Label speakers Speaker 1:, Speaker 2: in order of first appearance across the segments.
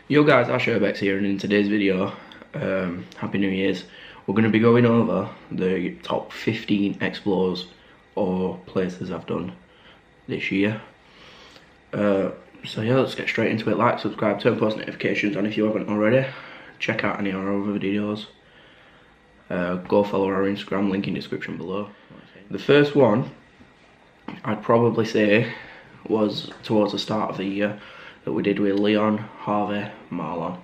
Speaker 1: Yo guys, Asherbex here, and in today's video, Happy New Year's, we're going to be going over the top 15 explores or places I've done this year. So yeah, let's get straight into it. Like, subscribe, turn post notifications on if you haven't already. Check out any of our other videos. Go follow our Instagram, link in description below. The first one, I'd probably say, was towards the start of the year, that we did with Leon, Harvey, Marlon.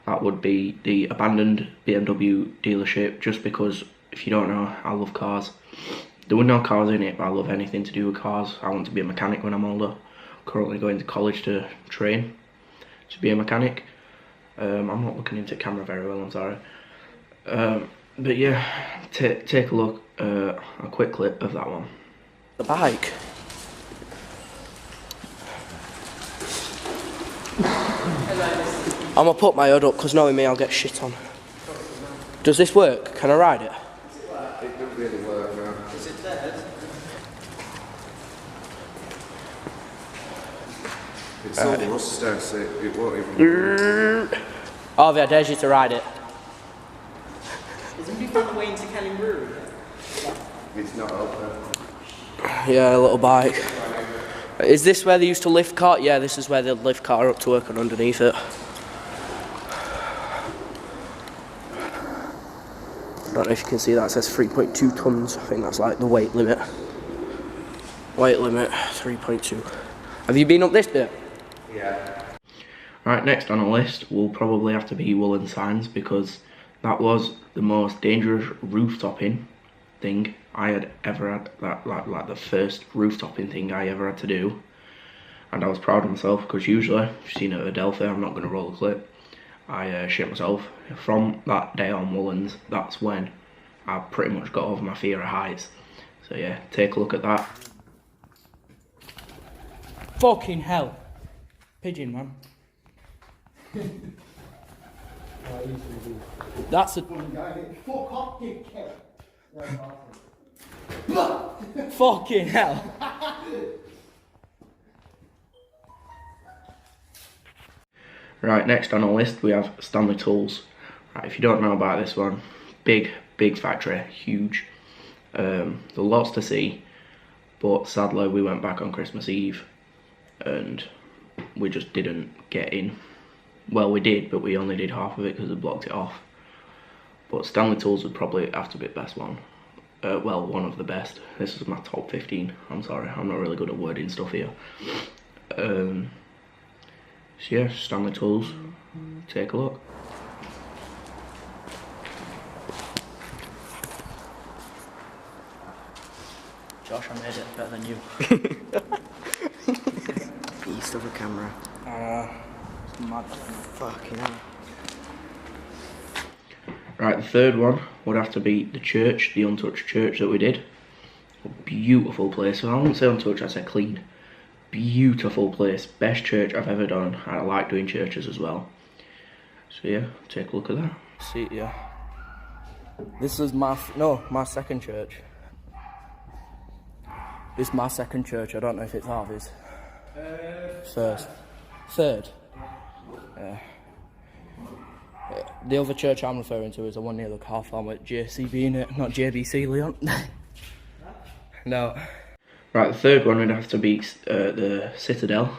Speaker 1: That would be the abandoned BMW dealership, just because, if you don't know, I love cars. There were no cars in it, but I love anything to do with cars. I want to be a mechanic when I'm older. Currently going to college to train to be a mechanic. I'm not looking into camera very well, I'm sorry. But yeah, take a look, a quick clip of that one.
Speaker 2: The bike. I'm gonna put my hood up because knowing me I'll get shit on. Does this work? Can I ride it?
Speaker 3: It doesn't really work now.
Speaker 4: Is it dead?
Speaker 3: It's all rust there, so it won't even...
Speaker 2: Harvey, I dare you to ride it.
Speaker 4: Isn't we found the way into Kelly Brewery?
Speaker 3: It's not open.
Speaker 2: Yeah, a little bike. Is this where they used to lift car? Yeah, this is where they lift car up to work on underneath it. I don't know if you can see that, it says 3.2 tons. I think that's like the weight limit. Weight limit, 3.2. Have you been up this bit?
Speaker 3: Yeah.
Speaker 1: Right, next on the list will probably have to be woolen signs, because that was the most dangerous roof-topping thing I had ever had. Like the first roof-topping thing I ever had to do. And I was proud of myself, because usually, if you've seen it at Adelphi, I'm not going to roll a clip. I shit myself. From that day on woolens, that's when I pretty much got over my fear of heights. So yeah, take a look at that.
Speaker 2: Fucking hell. Pigeon, man. That's a...
Speaker 4: Fuck off, dickhead!
Speaker 2: Fucking hell.
Speaker 1: Right, next on our list we have Stanley Tools. Right, if you don't know about this one, big factory, huge. There's lots to see, but sadly we went back on Christmas Eve and we just didn't get in. Well, we did, but we only did half of it because they blocked it off. But Stanley Tools would probably have to be the best one. Well, one of the best. This is my top 15. I'm sorry, I'm not really good at wording stuff here. So yeah, Stanley Tools, take a look.
Speaker 2: Josh, I made it better than you.
Speaker 3: East of the camera.
Speaker 2: It's mad.
Speaker 3: Fucking hell.
Speaker 1: Right, the third one would have to be the church, the untouched church that we did. A beautiful place. Well, I wouldn't say untouched, I'd say clean. Beautiful place, best church I've ever done. I like doing churches as well. So yeah, take a look at that.
Speaker 2: See, yeah. This is my second church. This is my second church. I don't know if it's Harvey's. Third. Yeah. The other church I'm referring to is the one near the car farm with JCB in it, not JBC, Leon. No.
Speaker 1: Right, the third one would have to be the Citadel,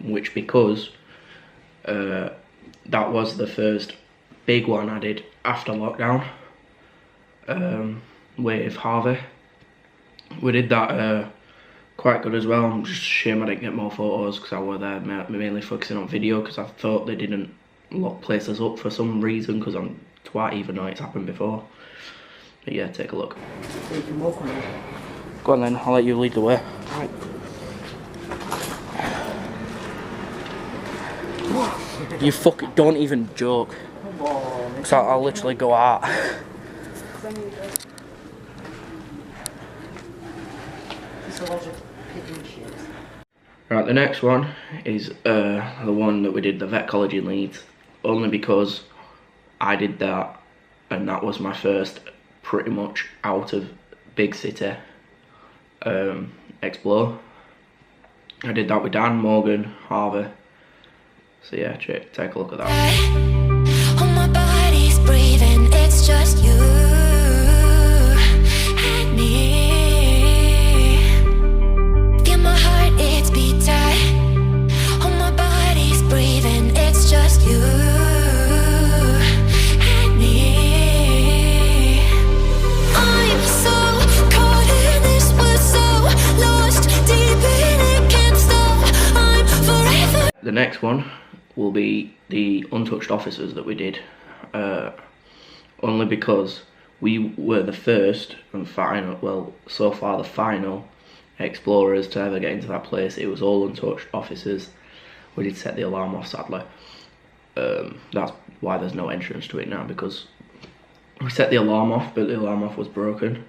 Speaker 1: which because that was the first big one I did after lockdown with Harvey. We did that quite good as well. I'm just ashamed I didn't get more photos because I were there mainly focusing on video, because I thought they didn't lock places up for some reason, because I'm twat even though it's happened before. But yeah, take a look.
Speaker 2: Go on then, I'll let you lead the way.
Speaker 3: Right.
Speaker 2: You fucking don't even joke. Because I'll literally go out.
Speaker 1: Right, the next one is the one that we did, the vet college in Leeds, only because I did that and that was my first pretty much out of big city explore. I did that with Dan, Morgan, Harvey, So yeah, take a look at that.
Speaker 5: Oh, my body's breathing, it's just you and me. Feel my heart, it's beat tight. Oh, my body's breathing, it's just you and me. I'm so caught in this, we're so lost deep in it, can't stop. I'm forever.
Speaker 1: The next one will be the untouched officers that we did, only because we were the first and final, well, so far the final explorers to ever get into that place. It was all untouched officers. We did set the alarm off, sadly. That's why there's no entrance to it now, because we set the alarm off, but the alarm off was broken,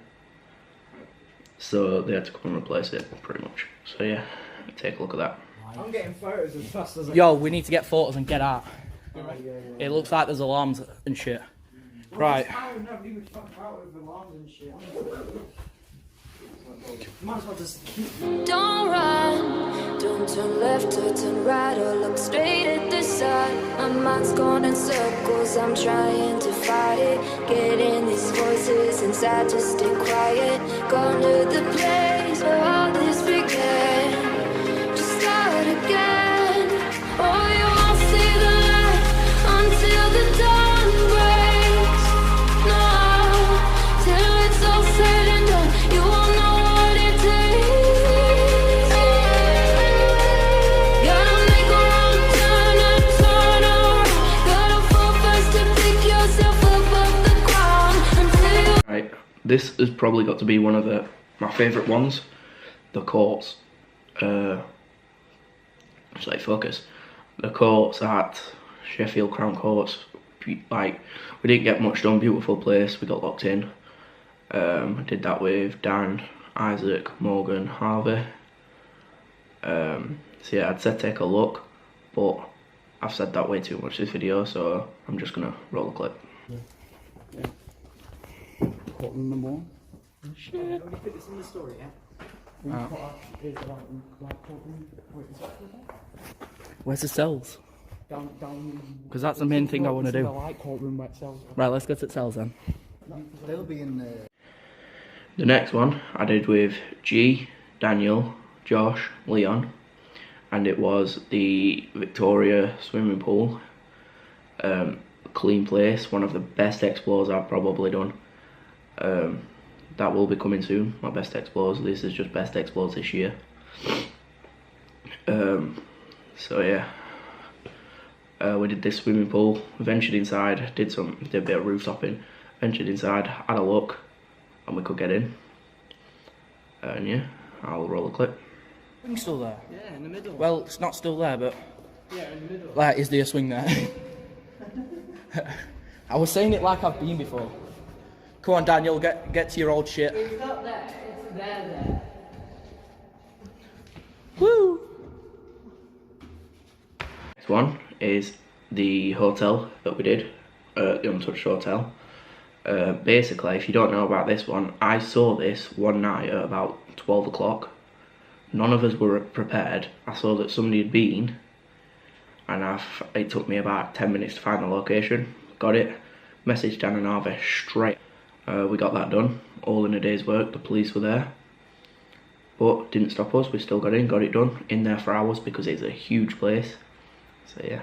Speaker 1: so they had to come and replace it, pretty much. So yeah, take a look at that.
Speaker 6: I'm getting photos as fast as I
Speaker 2: Yo, we need to get photos and get out. It looks like there's alarms and shit. Right.
Speaker 6: I would never even fuck out with alarms and shit. Might as well just keep.
Speaker 5: Don't run, don't turn left or turn right or look straight at the sun. My mind's going in circles, I'm trying to fight it. Getting these voices inside to stay quiet. Gone to the place where all this began. Just start again. Oh, you won't see the light until the dawn breaks. No, till it's all said and done, you won't know what it takes. Gotta make a wrong turn and turn around. Gotta fall first to pick yourself up off the ground until.
Speaker 1: Right, this has probably got to be one of my favourite ones, the courts. Just like focus. The courts at Sheffield Crown Courts, like, we didn't get much done, beautiful place, we got locked in. I did that with Dan, Isaac, Morgan, Harvey. So yeah, I'd say take a look, but I've said that way too much this video, so I'm just gonna roll the clip.
Speaker 6: Courtroom number 1.
Speaker 2: Shit.
Speaker 6: Have you put this in the story, yeah?
Speaker 2: Where's the cells?
Speaker 6: Down.
Speaker 2: Because that's the main thing I want to
Speaker 6: The
Speaker 2: do.
Speaker 6: light courtroom where it sells.
Speaker 2: Right, let's go to the cells then.
Speaker 6: They'll be in there.
Speaker 1: The next one I did with G, Daniel, Josh, Leon, and it was the Victoria swimming pool. Clean place, one of the best explores I've probably done. That will be coming soon, my best explores. This is just best explores this year. So yeah, we did this swimming pool, ventured inside, did a bit of rooftoping, ventured inside, had a look, and we could get in. And yeah, I'll roll a clip.
Speaker 2: Swing's still there.
Speaker 6: Yeah, in the middle.
Speaker 2: Well, it's not still there, but
Speaker 6: Yeah, in the middle.
Speaker 2: like, is there a swing there? I was saying it like I've been before. Come on, Daniel, get to your old shit.
Speaker 4: It's not there, it's there.
Speaker 2: Woo!
Speaker 1: Next one is the hotel that we did, the Untouched Hotel. Basically, if you don't know about this one, I saw this one night at about 12 o'clock. None of us were prepared. I saw that somebody had been, and it took me about 10 minutes to find the location. Got it, messaged Dan and Harvey straight. We got that done, all in a day's work. The police were there, but didn't stop us. We still got in, got it done, in there for hours because it's a huge place. So yeah,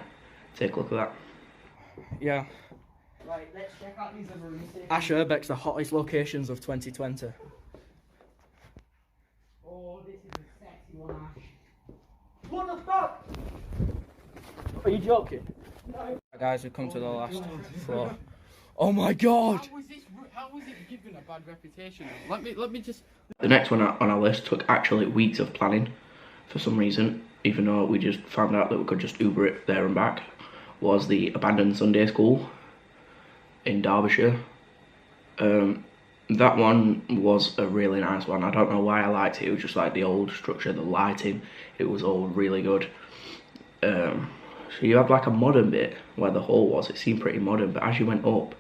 Speaker 1: take a look at that.
Speaker 2: Yeah.
Speaker 6: Right, let's check out these other rooms.
Speaker 2: Ash Urbeck's the hottest locations of 2020.
Speaker 6: Oh, this is a sexy one, Ash. What the fuck?
Speaker 2: Are you joking?
Speaker 6: No.
Speaker 2: Guys, we've come to the last floor. Oh my god!
Speaker 6: How was it given a bad reputation? Let me just.
Speaker 1: The next one on our list took actually weeks of planning for some reason, even though we just found out that we could just Uber it there and back, was the abandoned Sunday school in Derbyshire. That one was a really nice one. I don't know why I liked it. It was just like the old structure, the lighting, it was all really good. So you had like a modern bit where the hall was. It seemed pretty modern, but as you went up,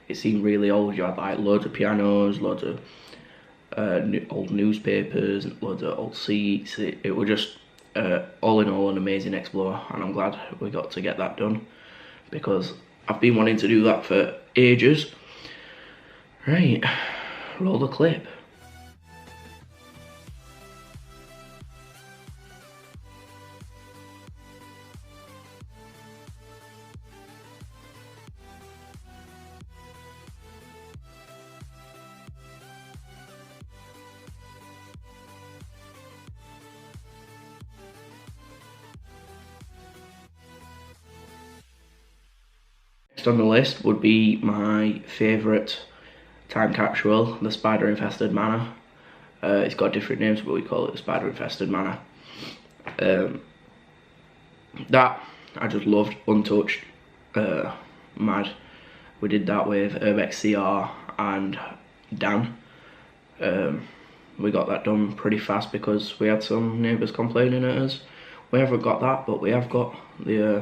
Speaker 1: it seemed really old. You had like loads of pianos, loads of old newspapers, loads of old seats. It was just all in all, an amazing explore, and I'm glad we got to get that done because I've been wanting to do that for ages. Right, roll the clip. Next on the list would be my favourite time capsule, the spider-infested manor. It's got different names, but we call it the spider-infested manor. That I just loved, untouched, mad. We did that with Urbex CR and Dan. We got that done pretty fast because we had some neighbours complaining at us. We haven't got that, but we have got the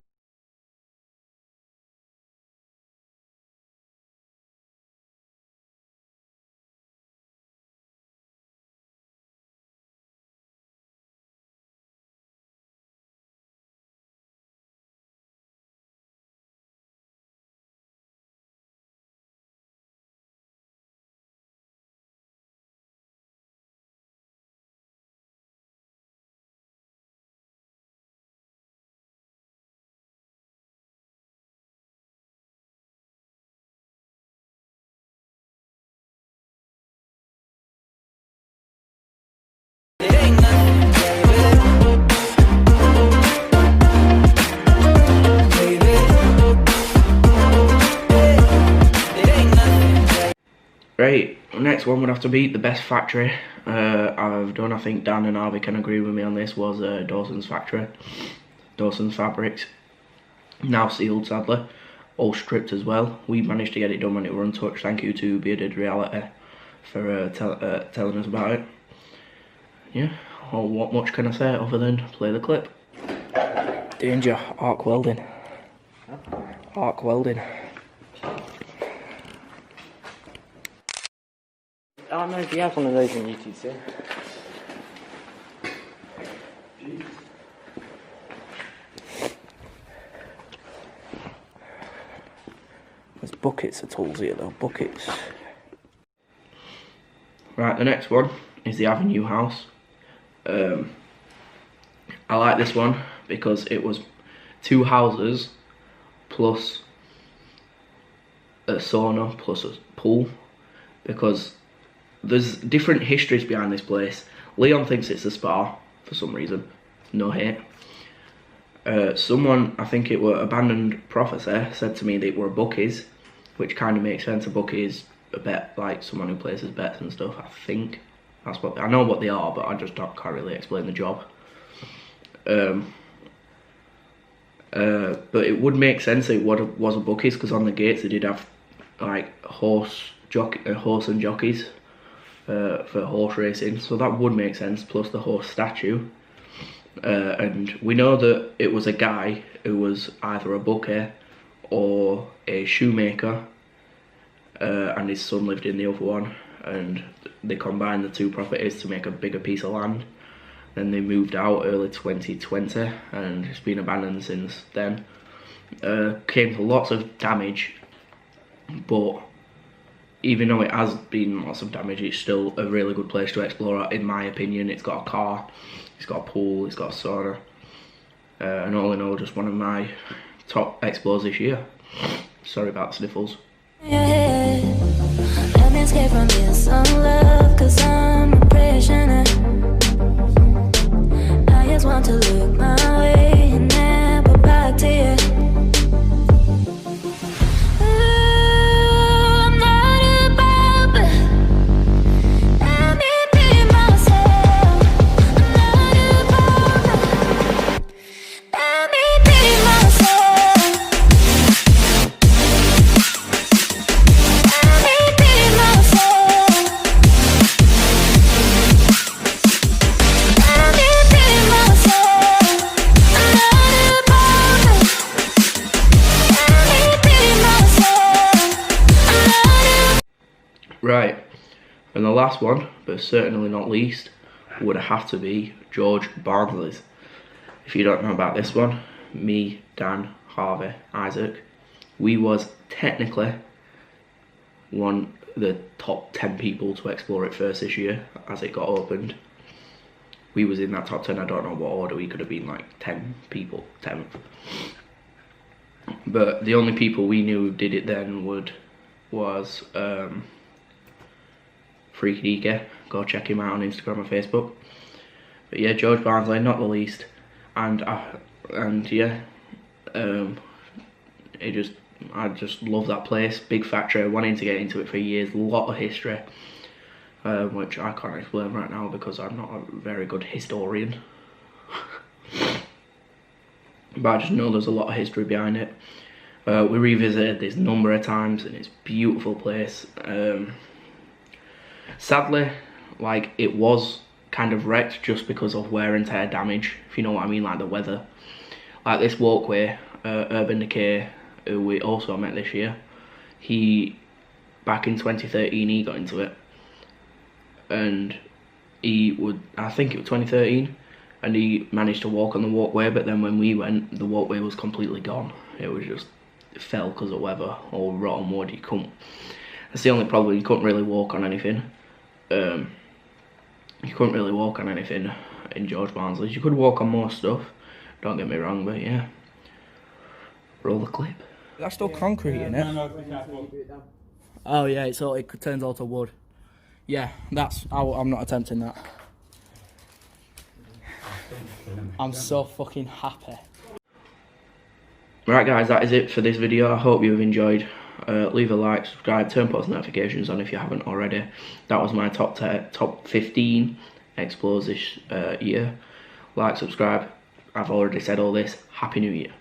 Speaker 1: Right, next one would have to be the best factory I've done. I think Dan and Harvey can agree with me on this, was Dawson's factory. Dawson's Fabrics. Now sealed, sadly. All stripped as well. We managed to get it done when it was untouched. Thank you to Bearded Reality for telling us about it. Yeah, well, what much can I say other than play the clip?
Speaker 2: Danger, arc welding. Arc welding. I don't know if you have one of those on YouTube, sir. There's buckets of tools here though, buckets.
Speaker 1: Right, the next one is the Avenue House. I like this one because it was 2 houses plus a sauna plus a pool, because there's different histories behind this place. Leon thinks it's a spa for some reason, no hate. Someone, I think it were Abandoned Prophecy, said to me that it were bookies, which kind of makes sense. A bookie is a bet, like someone who places bets and stuff. I think that's what I know what they are, but I just can't really explain the job. But it would make sense that it was a bookies, because on the gates they did have like horse and jockeys for horse racing, so that would make sense, plus the horse statue. And we know that it was a guy who was either a bookie or a shoemaker, and his son lived in the other one, and they combined the 2 properties to make a bigger piece of land. Then they moved out early 2020 and it's been abandoned since then. Came to lots of damage, but even though it has been lots of damage, it's still a really good place to explore, in my opinion. It's got a car, it's got a pool, it's got a sauna, and all in all, just one of my top explores this year. Sorry about the sniffles.
Speaker 5: Let me escape from you, some love, 'cause I'm a prisoner. I just want to look my way and never back to you.
Speaker 1: Right, and the last one, but certainly not least, would have to be George Barnesley's. if you don't know about this one, me, Dan, Harvey, Isaac, we was technically one of the top 10 people to explore it first this year as it got opened. We was in that top 10, I don't know what order, we could have been like 10 people, 10th. But the only people we knew who did it then was Freaky DK. Go check him out on Instagram and Facebook. But yeah, George Barnsley, not the least. And yeah, I just love that place. Big factory, wanting to get into it for years. A lot of history, which I can't explain right now because I'm not a very good historian. But I just know there's a lot of history behind it. We revisited this number of times and it's a beautiful place. Sadly, like, it was kind of wrecked just because of wear and tear damage, if you know what I mean, like the weather. Like this walkway, Urban Decay, who we also met this year, back in 2013 he got into it, and I think it was 2013, and he managed to walk on the walkway, but then when we went, the walkway was completely gone. It fell because of weather or rotten wood. That's the only problem, you couldn't really walk on anything. You couldn't really walk on anything in George Barnsley's. You could walk on more stuff, don't get me wrong, but yeah. Roll the clip.
Speaker 2: That's still concrete in it. Oh yeah, it turns out to wood. Yeah, I'm not attempting that. I'm so fucking happy.
Speaker 1: Right guys, that is it for this video. I hope you've enjoyed. Leave a like, subscribe, turn post notifications on if you haven't already. That was my top 15 explores this year. Like, subscribe. I've already said all this. Happy New Year.